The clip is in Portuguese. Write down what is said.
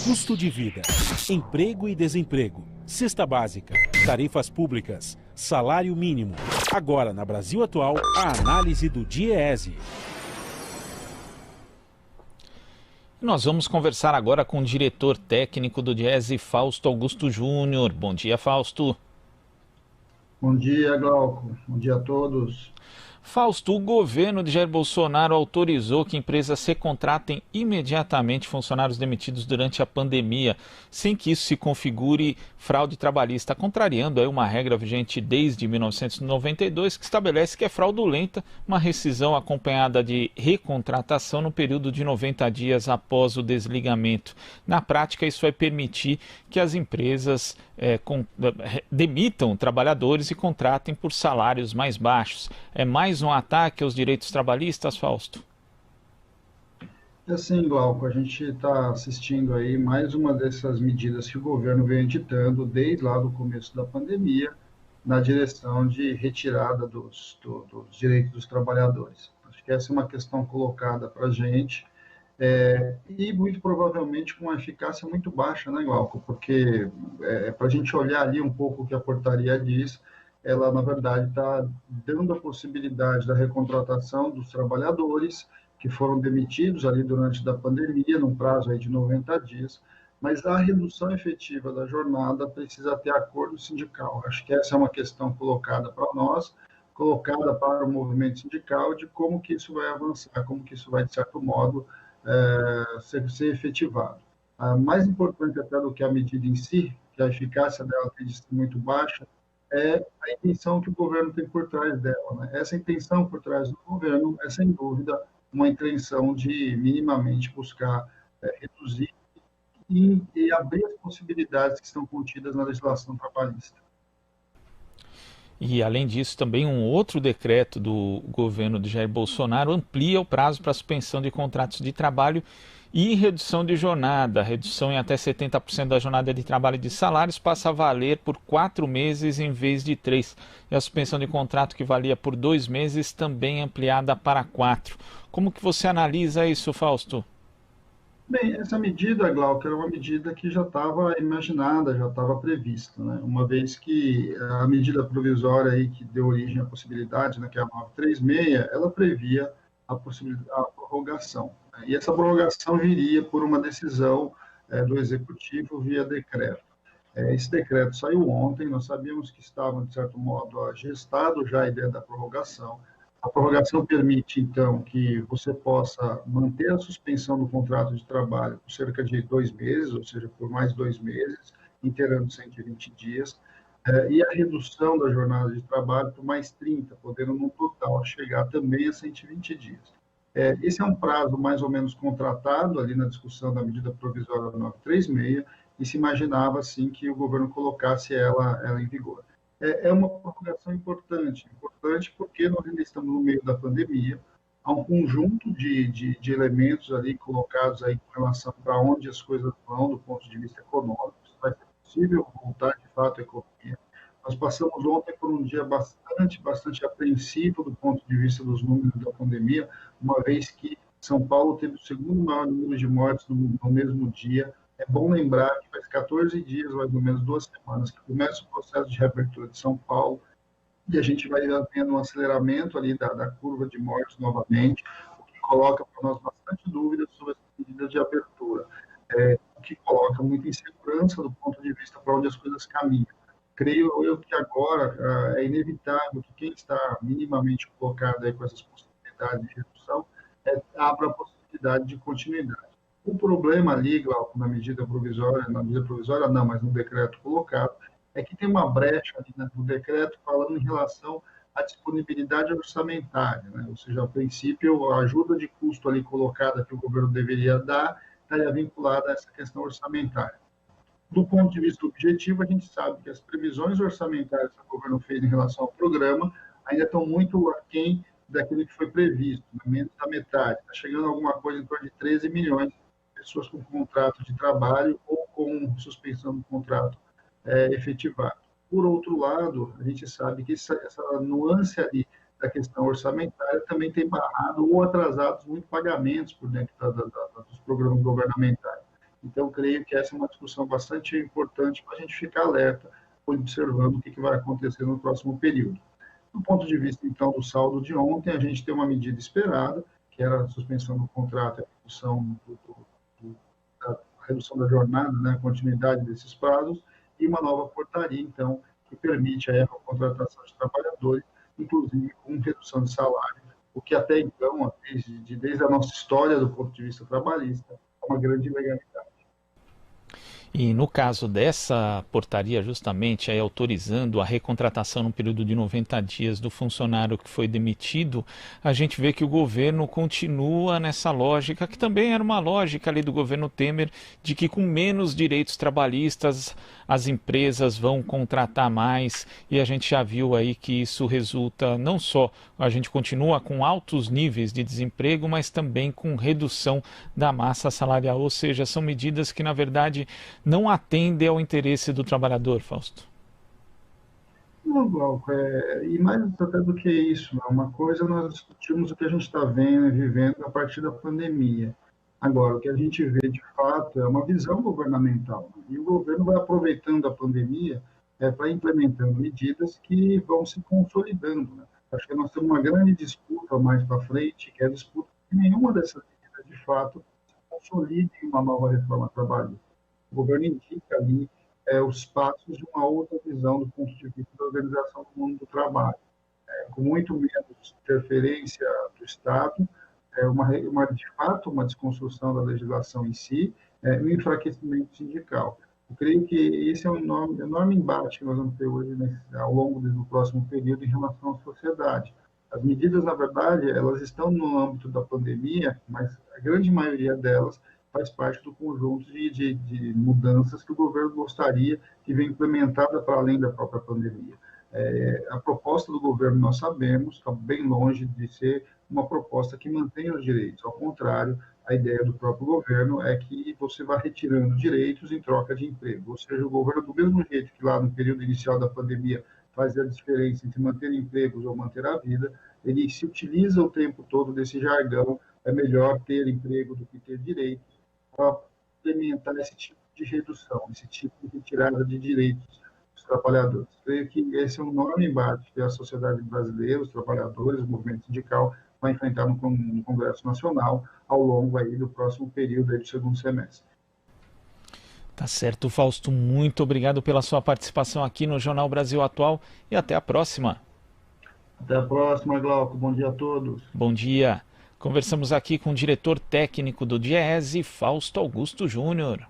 Custo de vida, emprego e desemprego, cesta básica, tarifas públicas, salário mínimo. Agora, na Brasil Atual, a análise do DIEESE. Nós vamos conversar agora com o diretor técnico do DIEESE, Fausto Augusto Júnior. Bom dia, Fausto. Bom dia, Glauco. Bom dia a todos. Fausto, o governo de Jair Bolsonaro autorizou que empresas recontratem imediatamente funcionários demitidos durante a pandemia, sem que isso se configure fraude trabalhista, contrariando aí uma regra vigente desde 1992, que estabelece que é fraudulenta uma rescisão acompanhada de recontratação no período de 90 dias após o desligamento. Na prática, isso vai permitir que as empresas demitam trabalhadores e contratem por salários mais baixos. É mais um ataque aos direitos trabalhistas, Fausto? Assim, Glauco, a gente está assistindo aí mais uma dessas medidas que o governo vem editando desde lá do começo da pandemia, na direção de retirada dos direitos dos trabalhadores. Acho que essa é uma questão colocada para a gente, e muito provavelmente com uma eficácia muito baixa, né, Glauco? Porque para a gente olhar ali um pouco o que a portaria diz, ela, na verdade, está dando a possibilidade da recontratação dos trabalhadores que foram demitidos ali durante a pandemia, num prazo aí de 90 dias, mas a redução efetiva da jornada precisa ter acordo sindical. Acho que essa é uma questão colocada para nós, colocada para o movimento sindical, de como que isso vai avançar, como que isso vai, de certo modo, ser efetivado. Mais importante até do que a medida em si, que a eficácia dela tem de ser muito baixa, é a intenção que o governo tem por trás dela, né? Essa intenção por trás do governo é, sem dúvida, uma intenção de minimamente buscar reduzir e abrir as possibilidades que estão contidas na legislação trabalhista. E, além disso, também um outro decreto do governo de Jair Bolsonaro amplia o prazo para suspensão de contratos de trabalho e redução de jornada. A redução em até 70% da jornada de trabalho e de salários passa a valer por 4 meses em vez de 3. E a suspensão de contrato, que valia por 2 meses, também ampliada para 4. Como que você analisa isso, Fausto? Bem, essa medida, Glauco, era uma medida que já estava imaginada, já estava prevista, né? Uma vez que a medida provisória aí que deu origem à possibilidade, né, que é a 936, ela previa a possibilidade, a prorrogação, né? E essa prorrogação viria por uma decisão do Executivo via decreto. Esse decreto saiu ontem, nós sabíamos que estava, de certo modo, gestado já a ideia da prorrogação. A prorrogação permite, então, que você possa manter a suspensão do contrato de trabalho por cerca de 2 meses, ou seja, por mais 2 meses, inteirando 120 dias, e a redução da jornada de trabalho por mais 30, podendo, no total, chegar também a 120 dias. Esse é um prazo mais ou menos contratado ali na discussão da medida provisória 936, e se imaginava, assim, que o governo colocasse ela em vigor. É uma prorrogação importante porque nós ainda estamos no meio da pandemia, há um conjunto de elementos ali colocados aí com relação para onde as coisas vão do ponto de vista econômico, se vai ser possível voltar de fato à economia. Nós passamos ontem por um dia bastante apreensivo do ponto de vista dos números da pandemia, uma vez que São Paulo teve o segundo maior número de mortes no mesmo dia. É bom lembrar que faz 14 dias, mais ou menos 2 semanas, que começa o processo de reabertura de São Paulo, e a gente vai tendo um aceleramento ali da curva de mortes novamente, o que coloca para nós bastante dúvidas sobre as medidas de abertura, o que coloca muita insegurança do ponto de vista para onde as coisas caminham. Creio eu que agora é inevitável que quem está minimamente colocado aí com essas possibilidades de redução abra a possibilidade de continuidade. O problema ali, Glauco, na medida provisória não, mas no decreto colocado, é que tem uma brecha ali no decreto falando em relação à disponibilidade orçamentária, né? Ou seja, a princípio, a ajuda de custo ali colocada que o governo deveria dar estaria vinculada a essa questão orçamentária. Do ponto de vista objetivo, a gente sabe que as previsões orçamentárias que o governo fez em relação ao programa ainda estão muito aquém daquilo que foi previsto, menos da metade. Está chegando a alguma coisa em torno de 13 milhões pessoas com contrato de trabalho ou com suspensão do contrato efetivado. Por outro lado, a gente sabe que essa nuance ali da questão orçamentária também tem barrado ou atrasado muitos pagamentos por dentro dos programas governamentais. Então, creio que essa é uma discussão bastante importante para a gente ficar alerta, observando o que vai acontecer no próximo período. Do ponto de vista, então, do saldo de ontem, a gente tem uma medida esperada, que era a suspensão do contrato, a redução da jornada, né, a continuidade desses prazos, e uma nova portaria, então, que permite a contratação de trabalhadores, inclusive com redução de salário, o que até então, desde a nossa história do ponto de vista trabalhista, é uma grande ilegalidade. E no caso dessa portaria, justamente, aí autorizando a recontratação no período de 90 dias do funcionário que foi demitido, a gente vê que o governo continua nessa lógica, que também era uma lógica ali do governo Temer, de que com menos direitos trabalhistas as empresas vão contratar mais, e a gente já viu aí que isso resulta não só, a gente continua com altos níveis de desemprego, mas também com redução da massa salarial, ou seja, são medidas que na verdade não atendem ao interesse do trabalhador, Fausto. Não, Glauco, e mais até do que isso, né? Uma coisa nós discutimos o que a gente está vendo e vivendo a partir da pandemia. Agora, o que a gente vê de fato é uma visão governamental, né? E o governo vai aproveitando a pandemia para implementando medidas que vão se consolidando, né? Acho que nós temos uma grande disputa mais para frente, que é a disputa que nenhuma dessas medidas de fato se consolide em uma nova reforma trabalhista. O governo indica ali os passos de uma outra visão do ponto de vista da organização do mundo do trabalho, com muito menos interferência do Estado, de fato, uma desconstrução da legislação em si, e um enfraquecimento sindical. Eu creio que esse é um enorme embate que nós vamos ter hoje, ao longo do próximo período, em relação à sociedade. As medidas, na verdade, elas estão no âmbito da pandemia, mas a grande maioria delas faz parte do conjunto de mudanças que o governo gostaria que venha implementada para além da própria pandemia. A proposta do governo, nós sabemos, está bem longe de ser uma proposta que mantenha os direitos. Ao contrário, a ideia do próprio governo é que você vai retirando direitos em troca de emprego. Ou seja, o governo, do mesmo jeito que lá no período inicial da pandemia fazia a diferença entre manter empregos ou manter a vida, ele se utiliza o tempo todo desse jargão, é melhor ter emprego do que ter direitos, para implementar esse tipo de redução, esse tipo de retirada de direitos dos trabalhadores. Creio que esse é um enorme embate que a sociedade brasileira, os trabalhadores, o movimento sindical vai enfrentar no Congresso Nacional ao longo aí do próximo período aí do segundo semestre. Tá certo, Fausto. Muito obrigado pela sua participação aqui no Jornal Brasil Atual e até a próxima. Até a próxima, Glauco. Bom dia a todos. Bom dia. Conversamos aqui com o diretor técnico do DIEESE, Fausto Augusto Júnior.